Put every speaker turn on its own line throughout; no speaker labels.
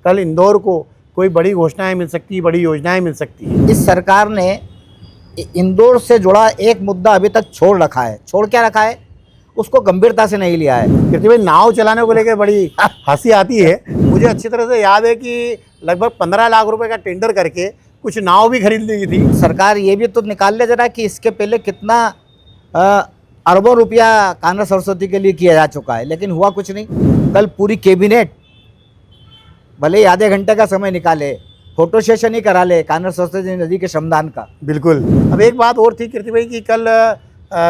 कल इंदौर को कोई बड़ी घोषणाएं मिल सकती है, बड़ी योजनाएं मिल सकती है।
इस सरकार ने इंदौर से जुड़ा एक मुद्दा अभी तक छोड़ रखा है। छोड़ क्या रखा है? उसको गंभीरता से नहीं लिया है।
कीर्ति भाई, नाव चलाने को लेकर बड़ी हंसी आती है। मुझे अच्छी तरह से याद है कि लगभग 15 लाख रुपए का टेंडर करके कुछ नाव भी खरीद ली थी।
सरकार ये भी तो निकाल ले जरा कि इसके पहले कितना अरबों रुपया कान्हा सरस्वती के लिए किया जा चुका है, लेकिन हुआ कुछ नहीं। कल पूरी कैबिनेट भले ही आधे घंटे का समय निकाले, फोटो सेशन ही करा ले कान्हा सरस्वती नदी के श्रमदान का।
बिल्कुल। अब एक बात और थी कीर्ति भाई कि कल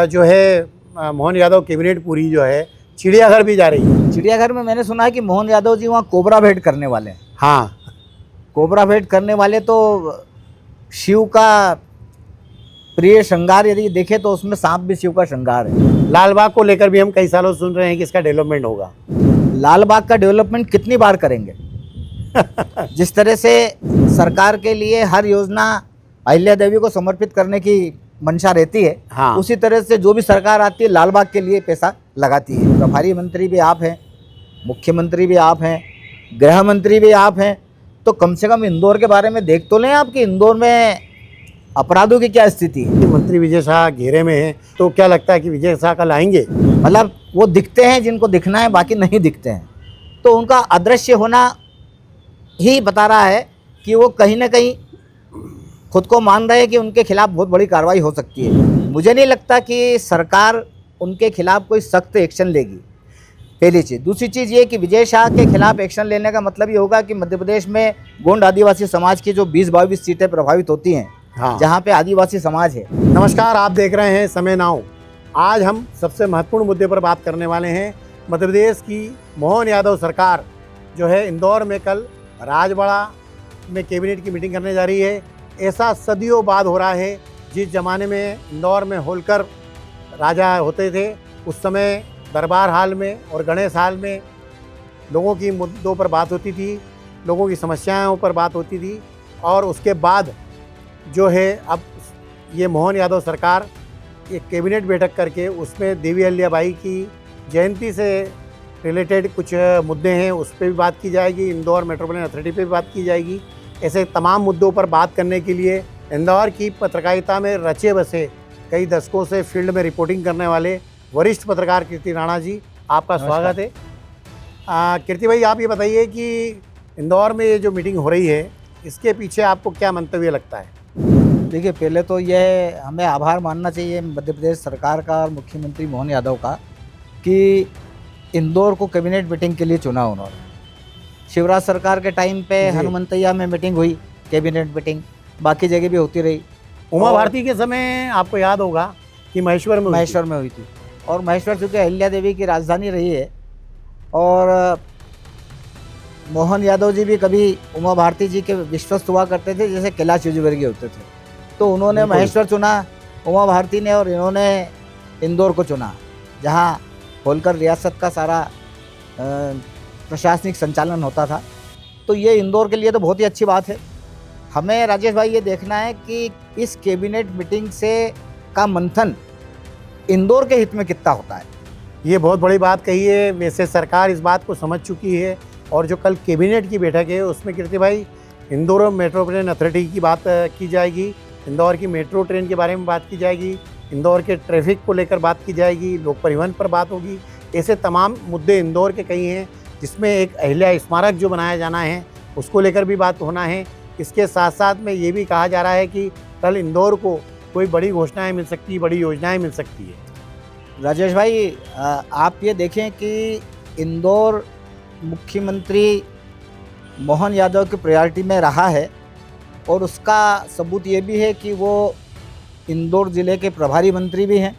जो है मोहन यादव कैबिनेट पूरी जो है चिड़ियाघर भी जा रही है।
चिड़ियाघर में मैंने सुना है कि मोहन यादव जी वहाँ कोबरा भेंट करने वाले हैं।
हाँ,
कोबरा भेंट करने वाले तो शिव का प्रिय श्रृंगार यदि देखे तो उसमें सांप भी शिव का श्रृंगार है।
लाल बाग को लेकर भी हम कई सालों से सुन रहे हैं कि इसका डेवलपमेंट होगा।
लाल बाग का डेवलपमेंट कितनी बार करेंगे? जिस तरह से सरकार के लिए हर योजना अहिल्या देवी को समर्पित करने की मंशा रहती है,
हाँ।
उसी तरह से जो भी सरकार आती है लाल बाग के लिए पैसा लगाती है। प्रभारी मंत्री भी आप हैं, मुख्यमंत्री भी आप हैं, गृह मंत्री भी आप हैं, तो कम से कम इंदौर के बारे में देख तो लें आप कि इंदौर में अपराधों की क्या स्थिति है।
मंत्री विजय शाह घेरे में हैं, तो क्या लगता है कि विजय शाह कल आएंगे?
मतलब वो दिखते हैं जिनको दिखना है, बाकी नहीं दिखते हैं। तो उनका अदृश्य होना ही बता रहा है कि वो कहीं ना कहीं खुद को मान रहे हैं कि उनके खिलाफ बहुत बड़ी कार्रवाई हो सकती है। मुझे नहीं लगता कि सरकार उनके खिलाफ कोई सख्त एक्शन लेगी, पहली चीज़। दूसरी चीज़ ये कि विजय शाह के खिलाफ एक्शन लेने का मतलब ये होगा कि मध्य प्रदेश में गोंड आदिवासी समाज की जो 20-22 सीटें प्रभावित होती हैं,
हाँ।
जहाँ पे आदिवासी समाज है।
नमस्कार, आप देख रहे हैं समय नाउ। आज हम सबसे महत्वपूर्ण मुद्दे पर बात करने वाले हैं। मध्य प्रदेश की मोहन यादव सरकार जो है इंदौर में कल राजवाड़ा में कैबिनेट की मीटिंग करने जा रही है। ऐसा सदियों बाद हो रहा है। जिस ज़माने में इंदौर में होलकर राजा होते थे, उस समय दरबार हाल में और गणेश हाल में लोगों की मुद्दों पर बात होती थी, लोगों की समस्याओं पर बात होती थी। और उसके बाद जो है अब ये मोहन यादव सरकार एक कैबिनेट बैठक करके उसमें देवी अहिल्याबाई की जयंती से रिलेटेड कुछ मुद्दे हैं, उस पर भी बात की जाएगी। इंदौर मेट्रोपॉलिटन अथॉरिटी पे भी बात की जाएगी। ऐसे तमाम मुद्दों पर बात करने के लिए इंदौर की पत्रकारिता में रचे बसे कई दशकों से फील्ड में रिपोर्टिंग करने वाले वरिष्ठ पत्रकार कीर्ति राणा जी, आपका स्वागत है। कीर्ति भाई, आप ये बताइए कि इंदौर में ये जो मीटिंग हो रही है, इसके पीछे आपको क्या मंतव्य लगता है?
देखिए, पहले तो यह हमें आभार मानना चाहिए मध्य प्रदेश सरकार का और मुख्यमंत्री मोहन यादव का कि इंदौर को कैबिनेट मीटिंग के लिए चुना उन्होंने। शिवराज सरकार के टाइम पे हनुमंतैया में मीटिंग हुई, कैबिनेट मीटिंग, बाकी जगह भी होती रही।
उमा भारती के समय आपको याद होगा कि महेश्वर में
हुई थी। और महेश्वर चूँकि अहिल्या देवी की राजधानी रही है, और मोहन यादव जी भी कभी उमा भारती जी के विश्वस्त हुआ करते थे, जैसे कैलाश विजयवर्गीय होते थे। तो उन्होंने महेश्वर चुना, उमा भारती ने, और इन्होंने इंदौर को चुना, जहाँ होलकर रियासत का सारा प्रशासनिक संचालन होता था। तो ये इंदौर के लिए तो बहुत ही अच्छी बात है। हमें राजेश भाई ये देखना है कि इस कैबिनेट मीटिंग से का मंथन इंदौर के हित में कितना होता है।
ये बहुत बड़ी बात कही है। वैसे सरकार इस बात को समझ चुकी है, और जो कल कैबिनेट की बैठक है उसमें कीर्ति भाई इंदौर मेट्रोपॉलिटन अथॉरिटी की बात की जाएगी, इंदौर की मेट्रो ट्रेन के बारे में बात की जाएगी, इंदौर के ट्रैफिक को लेकर बात की जाएगी, लोक परिवहन पर बात होगी। ऐसे तमाम मुद्दे इंदौर के कई हैं, जिसमें एक अहिल्या स्मारक जो बनाया जाना है उसको लेकर भी बात होना है। इसके साथ साथ में ये भी कहा जा रहा है कि कल इंदौर को कोई बड़ी घोषणाएं मिल सकती है, बड़ी योजनाएं मिल सकती है।
राजेश भाई, आप ये देखें कि इंदौर मुख्यमंत्री मोहन यादव की प्रायोरिटी में रहा है, और उसका सबूत ये भी है कि वो इंदौर ज़िले के प्रभारी मंत्री भी हैं।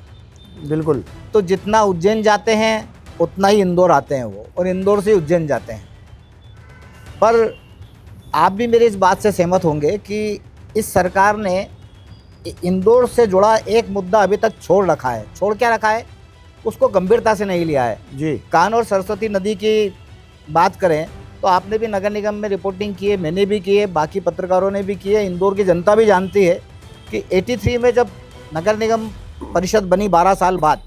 बिल्कुल।
तो जितना उज्जैन जाते हैं उतना ही इंदौर आते हैं वो, और इंदौर से उज्जैन जाते हैं। पर आप भी मेरी इस बात से सहमत होंगे कि इस सरकार ने इंदौर से जुड़ा एक मुद्दा अभी तक छोड़ रखा है। छोड़ क्या रखा है? उसको गंभीरता से नहीं लिया है
जी।
कान्हा और सरस्वती नदी की बात करें तो आपने भी नगर निगम में रिपोर्टिंग की है, मैंने भी की है, बाकी पत्रकारों ने भी की है, इंदौर की जनता भी जानती है कि 83 में जब नगर निगम परिषद बनी 12 साल बाद,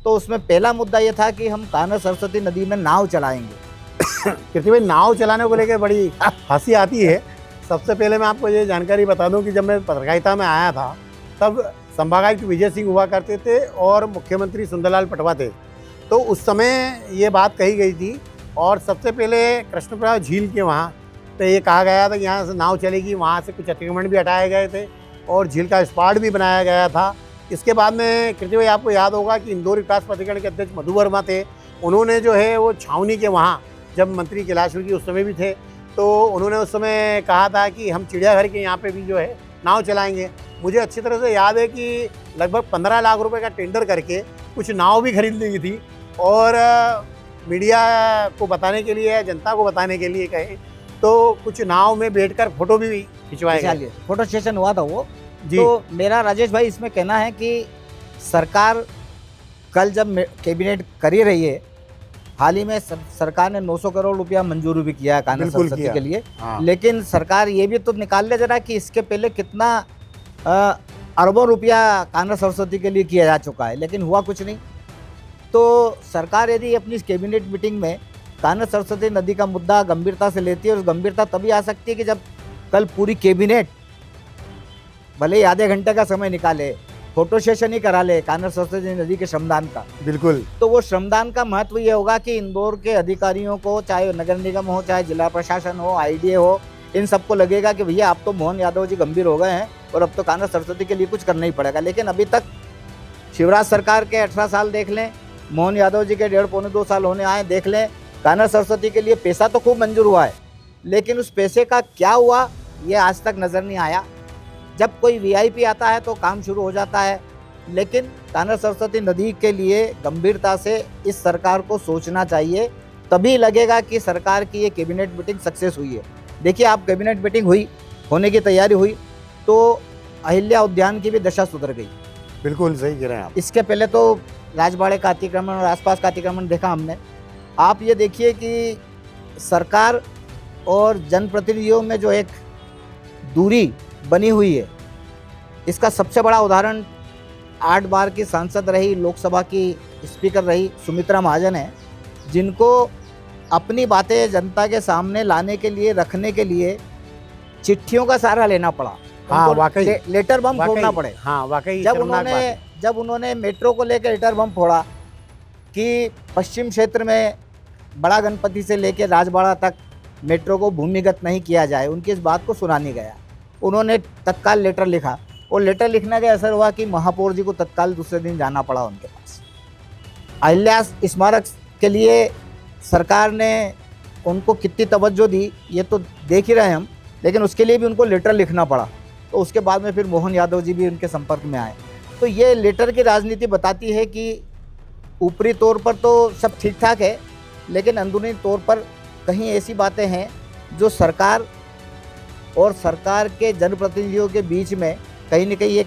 तो उसमें पहला मुद्दा ये था कि हम कान्हा सरस्वती नदी में नाव चलाएंगे।
कृति भाई, नाव चलाने को लेकर बड़ी हंसी आती है। सबसे पहले मैं आपको ये जानकारी बता दूं कि जब मैं पत्रकारिता में आया था तब संभागायुक्त विजय सिंह हुआ करते थे और मुख्यमंत्री सुंदरलाल पटवा थे। तो उस समय ये बात कही गई थी और सबसे पहले कृष्णप्रयाग झील के वहाँ पे ये कहा गया था कि यहाँ से नाव चलेगी, वहाँ से कुछ अतिक्रमण भी हटाए गए थे और झील का स्पॉट भी बनाया गया था। इसके बाद में कृति भाई, आपको याद होगा कि इंदौर विकास प्राधिकरण के अध्यक्ष मधु वर्मा थे, उन्होंने जो है वो छावनी के वहाँ जब मंत्री कैलाश विर्क उस समय भी थे, तो उन्होंने उस समय कहा था कि हम चिड़ियाघर के यहाँ पे भी जो है नाव चलाएंगे। मुझे अच्छी तरह से याद है कि लगभग 15 लाख रुपए का टेंडर करके कुछ नाव भी खरीद ली थी और मीडिया को बताने के लिए, जनता को बताने के लिए कहे तो कुछ नाव में बैठकर फोटो भी खिंचवाए गए।
फोटो सेशन हुआ था वो
जी।
तो मेरा राजेश भाई इसमें कहना है कि सरकार कल जब कैबिनेट कर ही रही है, हाल ही में सरकार ने 900 करोड़ रुपया मंजूर भी किया है कान्हा सरस्वती के लिए।
हाँ।
लेकिन सरकार ये भी तो निकाल ले जरा कि इसके पहले कितना अरबों रुपया कान्हा सरस्वती के लिए किया जा चुका है, लेकिन हुआ कुछ नहीं। तो सरकार यदि अपनी कैबिनेट मीटिंग में कान्हा सरस्वती नदी का मुद्दा गंभीरता से लेती है, और गंभीरता तभी आ सकती है कि जब कल पूरी कैबिनेट भले ही आधे घंटे का समय निकाले, फोटो सेशन ही करा ले कान्हा सरस्वती नदी के श्रमदान का।
बिल्कुल।
तो वो श्रमदान का महत्व ये होगा कि इंदौर के अधिकारियों को, चाहे नगर निगम हो, चाहे जिला प्रशासन हो, आईडीए हो, इन सबको लगेगा कि भैया अब तो मोहन यादव जी गंभीर हो गए हैं और अब तो कान्हा सरस्वती के लिए कुछ करना ही पड़ेगा। लेकिन अभी तक शिवराज सरकार के 18 साल देख लें, मोहन यादव जी के 1.5-2 साल होने आए देख लें, कान्हा सरस्वती के लिए पैसा तो खूब मंजूर हुआ है, लेकिन उस पैसे का क्या हुआ ये आज तक नज़र नहीं आया। जब कोई वीआईपी आता है तो काम शुरू हो जाता है, लेकिन कान्हा सरस्वती नदी के लिए गंभीरता से इस सरकार को सोचना चाहिए, तभी लगेगा कि सरकार की ये कैबिनेट मीटिंग सक्सेस हुई है। देखिए, आप कैबिनेट मीटिंग हुई, होने की तैयारी हुई, तो अहिल्या उद्यान की भी दशा सुधर गई।
बिल्कुल सही कह रहे हैं आप।
इसके पहले तो राजबाड़े का अतिक्रमण और आसपास का अतिक्रमण देखा हमने। आप ये देखिए कि सरकार और जनप्रतिनिधियों में जो एक दूरी बनी हुई है, इसका सबसे बड़ा उदाहरण 8 बार की सांसद रही, लोकसभा की स्पीकर रही सुमित्रा महाजन है, जिनको अपनी बातें जनता के सामने लाने के लिए, रखने के लिए चिट्ठियों का सहारा लेना पड़ा।
हाँ, वाकई
लेटर बम फोड़ना पड़े।
हाँ, वाकई
जब उन्होंने मेट्रो को लेकर लेटर बम फोड़ा कि पश्चिम क्षेत्र में बड़ा गणपति से लेकर राजबाड़ा तक मेट्रो को भूमिगत नहीं किया जाए, उनकी इस बात को सुना नहीं गया। उन्होंने तत्काल लेटर लिखा और लेटर लिखने का असर हुआ कि महापौर जी को तत्काल दूसरे दिन जाना पड़ा उनके पास। अहिल्या स्मारक के लिए सरकार ने उनको कितनी तवज्जो दी ये तो देख ही रहे हैं हम, लेकिन उसके लिए भी उनको लेटर लिखना पड़ा। तो उसके बाद में फिर मोहन यादव जी भी उनके संपर्क में आए। तो ये लेटर की राजनीति बताती है कि ऊपरी तौर पर तो सब ठीक ठाक है, लेकिन अंदरूनी तौर पर कहीं ऐसी बातें हैं जो सरकार और सरकार के जनप्रतिनिधियों के बीच में कहीं न कहीं एक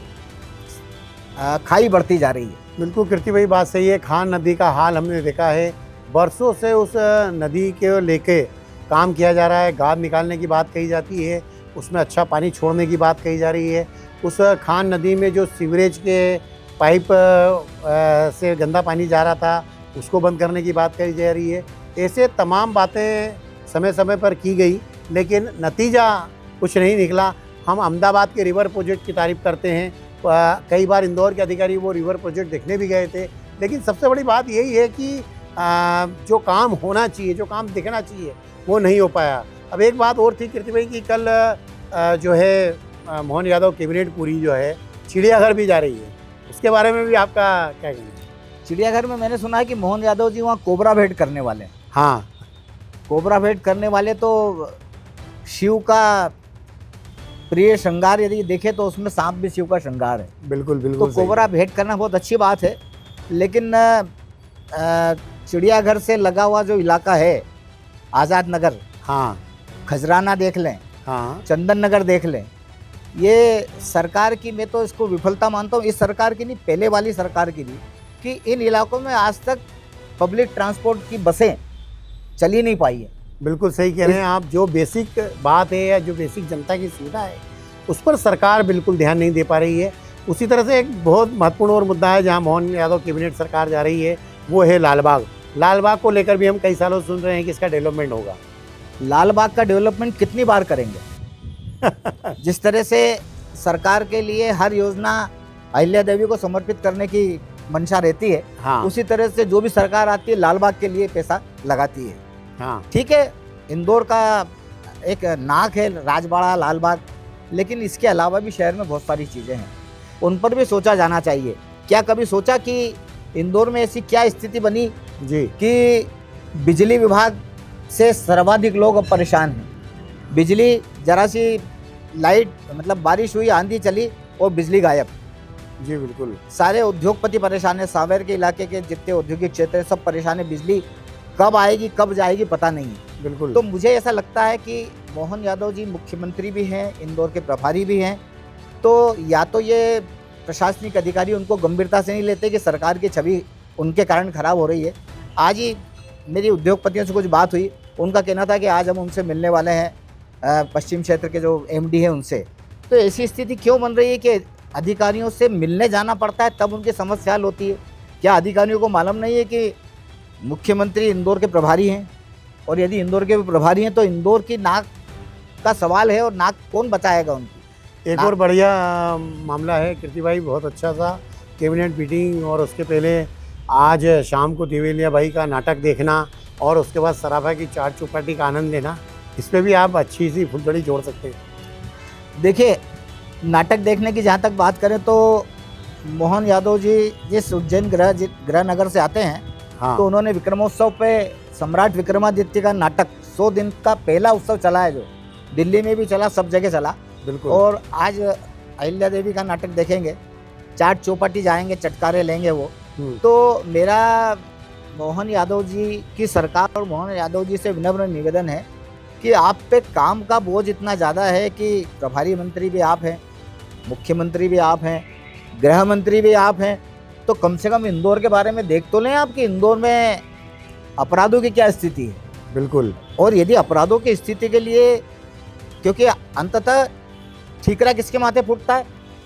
खाई बढ़ती जा रही है।
बिल्कुल कृति भाई, बात सही है। खान नदी का हाल हमने देखा है, बरसों से उस नदी के लेके काम किया जा रहा है। गाद निकालने की बात कही जाती है, उसमें अच्छा पानी छोड़ने की बात कही जा रही है। उस खान नदी में जो सीवरेज के पाइप से गंदा पानी जा रहा था, उसको बंद करने की बात कही जा रही है। ऐसे तमाम बातें समय समय पर की गई, लेकिन नतीजा कुछ नहीं निकला। हम अहमदाबाद के रिवर प्रोजेक्ट की तारीफ़ करते हैं, कई बार इंदौर के अधिकारी वो रिवर प्रोजेक्ट देखने भी गए थे, लेकिन सबसे बड़ी बात यही है कि जो काम होना चाहिए, जो काम दिखना चाहिए, वो नहीं हो पाया। अब एक बात और थी कृति भाई कि कल जो है मोहन यादव कैबिनेट पूरी जो है चिड़ियाघर भी जा रही है, उसके बारे में भी आपका क्या कहना है?
चिड़ियाघर में मैंने सुना है कि मोहन यादव जी वहाँ कोबरा भेंट करने वाले हैं।
हाँ,
कोबरा भेंट करने वाले तो शिव का प्रिय श्रृंगार यदि देखे तो उसमें सांप भी शिव का श्रृंगार है।
बिल्कुल बिल्कुल।
तो कोबरा भेंट करना बहुत अच्छी बात है, लेकिन चिड़ियाघर से लगा हुआ जो इलाका है, आज़ाद नगर,
हाँ,
खजराना देख लें,
हाँ,
चंदन नगर देख लें, ये सरकार की, मैं तो इसको विफलता मानता हूँ, इस सरकार की नहीं, पहले वाली सरकार की भी, कि इन इलाकों में आज तक पब्लिक ट्रांसपोर्ट की बसें चली नहीं पाई है।
बिल्कुल सही कह रहे हैं आप। जो बेसिक बात है या जो बेसिक जनता की सुविधा है, उस पर सरकार बिल्कुल ध्यान नहीं दे पा रही है। उसी तरह से एक बहुत महत्वपूर्ण और मुद्दा है जहां मोहन यादव कैबिनेट सरकार जा रही है, वो है लालबाग। लाल बाग को लेकर भी हम कई सालों से सुन रहे हैं कि इसका डेवलपमेंट होगा।
लाल बाग का डेवलपमेंट कितनी बार करेंगे? जिस तरह से सरकार के लिए हर योजना अहिल्या देवी को समर्पित करने की मंशा रहती है,
हाँ
उसी तरह से जो भी सरकार आती है लाल बाग के लिए पैसा लगाती है।
हाँ
ठीक है, इंदौर का एक नाक है राजबाड़ा लाल बाग, लेकिन इसके अलावा भी शहर में बहुत सारी चीज़ें हैं, उन पर भी सोचा जाना चाहिए। क्या कभी सोचा कि इंदौर में ऐसी क्या स्थिति बनी
जी
कि बिजली विभाग से सर्वाधिक लोग अब परेशान हैं? बिजली जरा सी लाइट मतलब बारिश हुई, आंधी चली और बिजली गायब।
जी बिल्कुल।
सारे उद्योगपति परेशान है, सावेर के इलाके के जितने औद्योगिक क्षेत्र है सब परेशान है। बिजली कब आएगी कब जाएगी पता नहीं है।
बिल्कुल।
तो मुझे ऐसा लगता है कि मोहन यादव जी मुख्यमंत्री भी हैं, इंदौर के प्रभारी भी हैं, तो या तो ये प्रशासनिक अधिकारी उनको गंभीरता से नहीं लेते कि सरकार की छवि उनके कारण खराब हो रही है। आज ही मेरी उद्योगपतियों से कुछ बात हुई, उनका कहना था कि आज हम उनसे मिलने वाले हैं, पश्चिम क्षेत्र के जो एमडी हैं उनसे। तो ऐसी स्थिति क्यों बन रही है कि अधिकारियों से मिलने जाना पड़ता है तब उनकी समस्या हल होती है? क्या अधिकारियों को मालूम नहीं है कि मुख्यमंत्री इंदौर के प्रभारी हैं, और यदि इंदौर के प्रभारी हैं तो इंदौर की नाक का सवाल है और नाक कौन बचाएगा उनकी?
एक और बढ़िया मामला है कीर्ति भाई, बहुत अच्छा सा कैबिनेट मीटिंग, और उसके पहले आज शाम को दिवेलिया भाई का नाटक देखना और उसके बाद सराफा की चार चौपाटी का आनंद लेना, इस पर भी आप अच्छी सी फुलझड़ी जोड़ सकते हैं।
देखिए, नाटक देखने की जहाँ तक बात करें तो मोहन यादव जी जिस उज्जैन गृह नगर से आते हैं,
हाँ
तो उन्होंने विक्रमोत्सव पे सम्राट विक्रमादित्य का नाटक 100 दिन का पहला उत्सव चला है, जो दिल्ली में भी चला, सब जगह चला।
बिल्कुल।
और आज अहिल्या देवी का नाटक देखेंगे, चार चौपाटी जाएंगे, चटकारे लेंगे वो। तो मेरा मोहन यादव जी की सरकार और मोहन यादव जी से विनम्र निवेदन है कि आप पे काम का बोझ इतना ज़्यादा है कि प्रभारी मंत्री भी आप हैं, मुख्यमंत्री भी आप हैं, गृह मंत्री भी आप हैं, तो कम से कम इंदौर के बारे में देख तो लें आप कि इंदौर में अपराधों की क्या स्थिति है।
बिल्कुल।
और यदि अपराधों की स्थिति के लिए, क्योंकि अंततः ठीकरा किसके माथे फूटता है?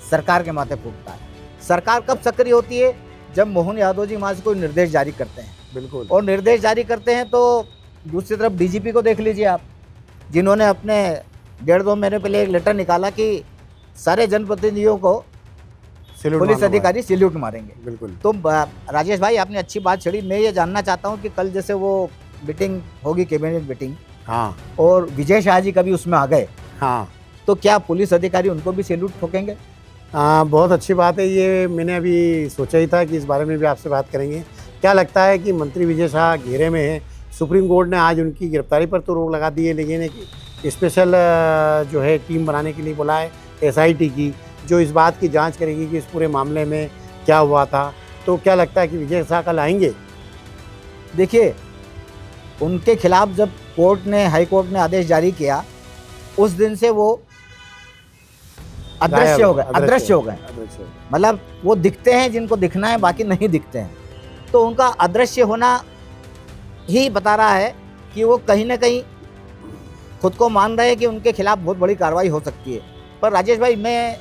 सरकार के माथे फूटता है। सरकार कब सक्रिय होती है? जब मोहन यादव जी वहाँ से कोई निर्देश जारी करते हैं।
बिल्कुल।
और निर्देश जारी करते हैं तो दूसरी तरफ डीजीपी को देख लीजिए आप, जिन्होंने अपने 1.5-2 महीने पहले एक लेटर निकाला कि सारे जनप्रतिनिधियों को पुलिस अधिकारी सैल्यूट मारेंगे।
बिल्कुल।
तो राजेश भाई, आपने अच्छी बात छेड़ी। मैं ये जानना चाहता हूँ कि कल जैसे वो मीटिंग होगी, कैबिनेट मीटिंग,
हाँ,
और विजय शाह जी कभी उसमें आ गए,
हाँ,
तो क्या पुलिस अधिकारी उनको भी सैल्यूट ठोकेंगे?
बहुत अच्छी बात है ये। मैंने अभी सोचा ही था कि इस बारे में भी आपसे बात करेंगे। क्या लगता है कि मंत्री विजय शाह घेरे में हैं? सुप्रीम कोर्ट ने आज उनकी गिरफ्तारी पर तो रोक लगा दी है, लेकिन एक स्पेशल जो है टीम बनाने के लिए बोला है SIT की, जो इस बात की जांच करेगी कि इस पूरे मामले में क्या हुआ था। तो क्या लगता है कि विजय शाह कल आएंगे?
देखिए, उनके खिलाफ जब हाई कोर्ट ने आदेश जारी किया, उस दिन से वो अदृश्य हो गए। मतलब वो दिखते हैं जिनको दिखना है, बाकी नहीं दिखते हैं। तो उनका अदृश्य होना ही बता रहा है कि वो कहीं ना कहीं खुद को मान रहे हैं कि उनके खिलाफ बहुत बड़ी कार्रवाई हो सकती है। पर राजेश भाई, मैं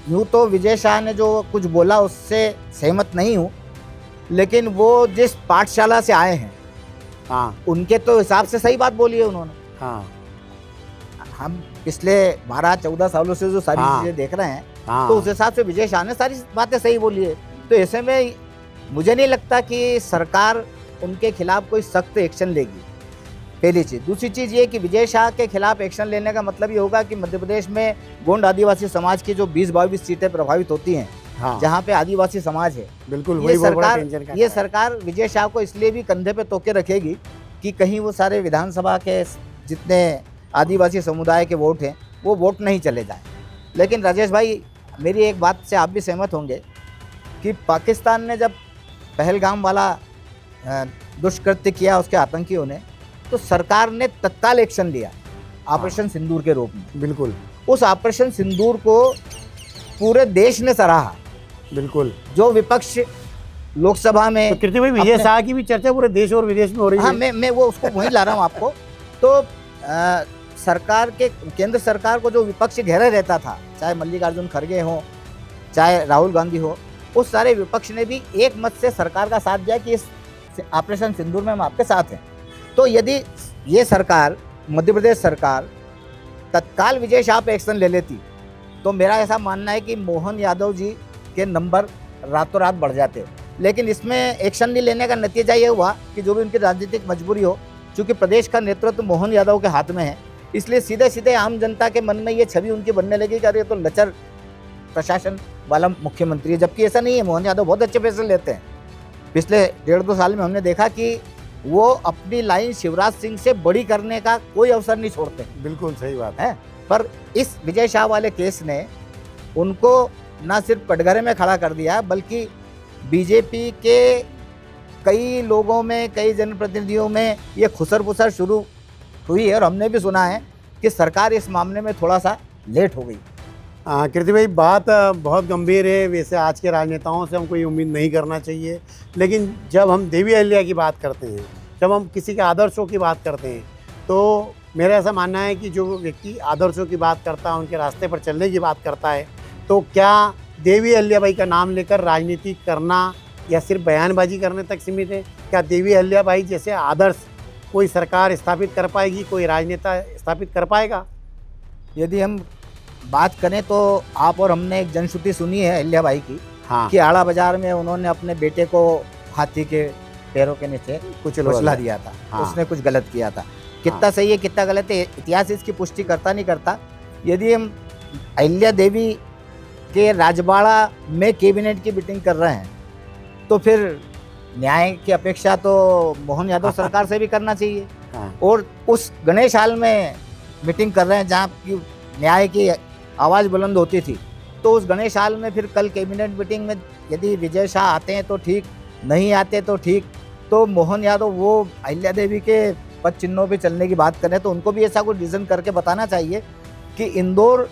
यूँ तो विजय शाह ने जो कुछ बोला उससे सहमत नहीं हूँ, लेकिन वो जिस पाठशाला से आए हैं,
हाँ,
उनके तो हिसाब से सही बात बोली है उन्होंने।
हाँ,
हम पिछले 12-14 सालों से जो सारी
हाँ,
चीज़ें देख रहे हैं,
हाँ,
तो उस हिसाब से विजय शाह ने सारी बातें सही बोली है। तो ऐसे में मुझे नहीं लगता कि सरकार उनके खिलाफ कोई सख्त एक्शन लेगी, पहली चीज़। दूसरी चीज़ ये कि विजय शाह के खिलाफ एक्शन लेने का मतलब ये होगा कि मध्य प्रदेश में गोंड आदिवासी समाज की जो 20-22 सीटें प्रभावित होती हैं,
हाँ,
जहाँ पे आदिवासी समाज है,
बिल्कुल,
ये सरकार विजय शाह को इसलिए भी कंधे पे तोके रखेगी कि कहीं वो सारे विधानसभा के जितने आदिवासी समुदाय के वोट हैं वो वोट नहीं चले जाएं। लेकिन राजेश भाई, मेरी एक बात से आप भी सहमत होंगे कि पाकिस्तान ने जब पहलगाम वाला दुष्कृत्य किया उसके आतंकियों ने, तो सरकार ने तत्काल एक्शन लिया ऑपरेशन सिंदूर के रूप में।
बिल्कुल।
उस ऑपरेशन सिंदूर को पूरे देश ने सराहा।
बिल्कुल।
जो विपक्ष लोकसभा में,
तो कीर्ति भाई, विजय शाह की भी चर्चा पूरे देश और विदेश में हो रही है।
हाँ, मैं वो उसको वहीं ला रहा हूँ आपको। तो सरकार के, केंद्र सरकार को जो विपक्ष घेरे रहता था, चाहे मल्लिकार्जुन खड़गे हो, चाहे राहुल गांधी हो, उस सारे विपक्ष ने भी एक मत से सरकार का साथ दिया कि इस ऑपरेशन सिंदूर में हम आपके साथ हैं। तो यदि ये सरकार, मध्य प्रदेश सरकार तत्काल विजय शाह पे एक्शन ले लेती तो मेरा ऐसा मानना है कि मोहन यादव जी के नंबर रातों रात बढ़ जाते। लेकिन इसमें एक्शन नहीं लेने का नतीजा ये हुआ कि जो भी उनकी राजनीतिक मजबूरी हो, चूँकि प्रदेश का नेतृत्व मोहन यादव के हाथ में है, इसलिए सीधे सीधे आम जनता के मन में ये छवि उनकी बनने लगी कि अरे तो लचर प्रशासन वाला मुख्यमंत्री है, जबकि ऐसा नहीं है। मोहन यादव बहुत अच्छे फैसले लेते हैं। पिछले 1.5-2 साल में हमने देखा कि वो अपनी लाइन शिवराज सिंह से बड़ी करने का कोई अवसर नहीं छोड़ते।
बिल्कुल सही बात
है। पर इस विजय शाह वाले केस ने उनको ना सिर्फ कटघरे में खड़ा कर दिया, बल्कि बीजेपी के कई लोगों में, कई जनप्रतिनिधियों में ये खुसर पुसर शुरू हुई है। और हमने भी सुना है कि सरकार इस मामले में थोड़ा सा लेट हो गई।
कीर्ति भाई, बात बहुत गंभीर है। वैसे आज के राजनेताओं से हमको ये उम्मीद नहीं करना चाहिए, लेकिन जब हम देवी अहिल्या की बात करते हैं, जब हम किसी के आदर्शों की बात करते हैं, तो मेरा ऐसा मानना है कि जो व्यक्ति आदर्शों की बात करता है, उनके रास्ते पर चलने की बात करता है, तो क्या देवी अहिल्याबाई का नाम लेकर राजनीति करना या सिर्फ बयानबाजी करने तक सीमित है? क्या देवी अहिल्याबाई जैसे आदर्श कोई सरकार स्थापित कर पाएगी, कोई राजनेता स्थापित कर पाएगा?
यदि हम बात करें तो आप और हमने एक जनश्रुति सुनी है अहिल्याबाई की,
हाँ,
कि आड़ा बाजार में उन्होंने अपने बेटे को हाथी के पैरों के नीचे कुचला दिया था।
हाँ।
उसने कुछ गलत किया था। कितना सही है कितना गलत है, इतिहास इसकी पुष्टि करता नहीं करता। यदि हम अहिल्या देवी के राजबाड़ा में कैबिनेट की मीटिंग कर रहे हैं तो फिर न्याय की अपेक्षा तो मोहन यादव सरकार से भी करना चाहिए।
हाँ।
और उस गणेश हाल में मीटिंग कर रहे हैं जहाँ की न्याय की आवाज़ बुलंद होती थी, तो उस गणेश हाल में फिर कल कैबिनेट मीटिंग में यदि विजय शाह आते हैं तो ठीक, नहीं आते तो ठीक। तो मोहन यादव वो अहिल्या देवी के पद चिन्हों पे चलने की बात करें तो उनको भी ऐसा कुछ डिसीजन करके बताना चाहिए कि इंदौर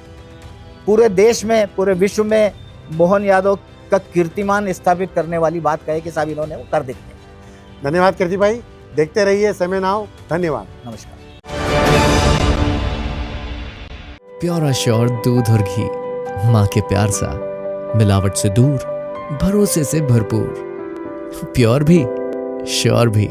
पूरे देश में, पूरे विश्व में मोहन यादव का कीर्तिमान स्थापित करने वाली बात कहे कि साहब इन्होंने वो कर दिखाया।
धन्यवाद कीर्ति भाई, देखते रहिए समय नाउ। धन्यवाद,
नमस्कार।
प्योर श्योर दूध और घी, माँ के प्यार सा, मिलावट से दूर, भरोसे से भरपूर, प्योर भी श्योर भी।